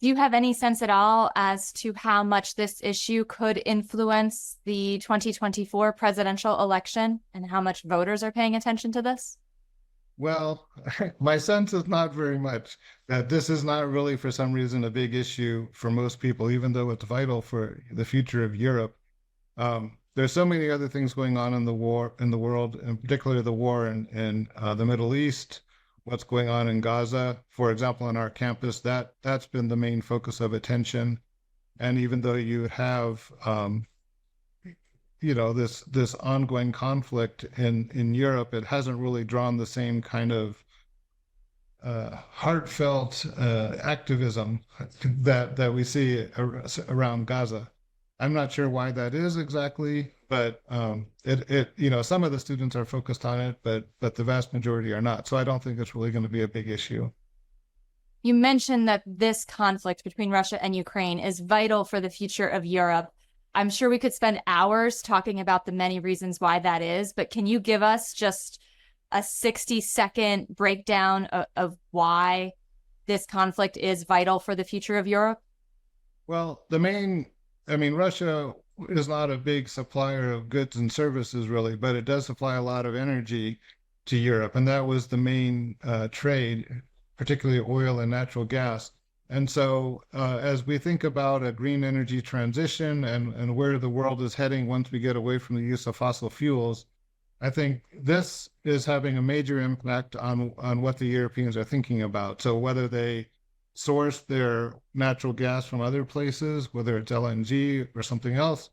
Do you have any sense at all as to how much this issue could influence the 2024 presidential election and how much voters are paying attention to this? Well, my sense is not very much that this is not really, for some reason, a big issue for most people, even though it's vital for the future of Europe. There's so many other things going on in the world, and particularly the war in the Middle East, what's going on in Gaza. For example, on our campus, that's been the main focus of attention. And even though you have this ongoing conflict in Europe, it hasn't really drawn the same kind of heartfelt activism that we see around Gaza. I'm not sure why that is exactly, but some of the students are focused on it, but the vast majority are not. So I don't think it's really going to be a big issue. You mentioned that this conflict between Russia and Ukraine is vital for the future of Europe. I'm sure we could spend hours talking about the many reasons why that is, but can you give us just a 60-second breakdown of why this conflict is vital for the future of Europe? Well, Russia is not a big supplier of goods and services, really, but it does supply a lot of energy to Europe. And that was the main trade, particularly oil and natural gas. And so as we think about a green energy transition and where the world is heading once we get away from the use of fossil fuels, I think this is having a major impact on what the Europeans are thinking about. So whether they source their natural gas from other places, whether it's LNG or something else,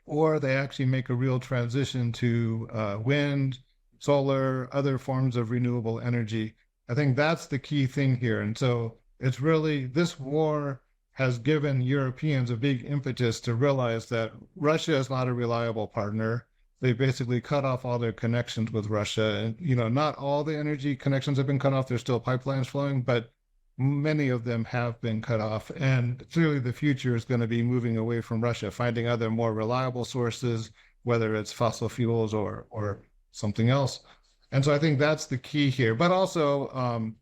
or they actually make a real transition to wind, solar, other forms of renewable energy. I think that's the key thing here. And so it's really, this war has given Europeans a big impetus to realize that Russia is not a reliable partner. They basically cut off all their connections with Russia. And, not all the energy connections have been cut off. There's still pipelines flowing, but many of them have been cut off. And clearly the future is going to be moving away from Russia, finding other more reliable sources, whether it's fossil fuels or something else. And so I think that's the key here. But also,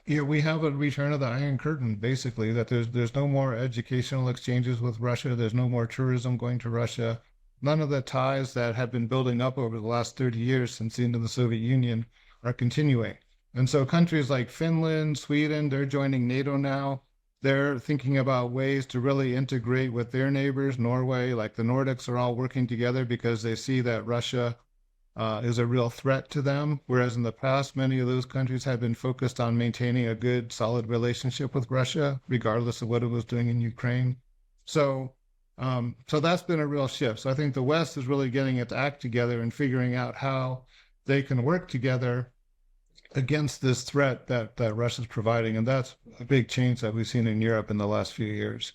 we have a return of the Iron Curtain, basically, that there's no more educational exchanges with Russia. There's no more tourism going to Russia. None of the ties that have been building up over the last 30 years since the end of the Soviet Union are continuing. And so countries like Finland, Sweden, they're joining NATO now. They're thinking about ways to really integrate with their neighbors. Norway, like the Nordics, are all working together because they see that Russia is a real threat to them. Whereas in the past, many of those countries have been focused on maintaining a good, solid relationship with Russia, regardless of what it was doing in Ukraine. So that's been a real shift. So I think the West is really getting its act together and figuring out how they can work together against this threat that Russia's providing. And that's a big change that we've seen in Europe in the last few years.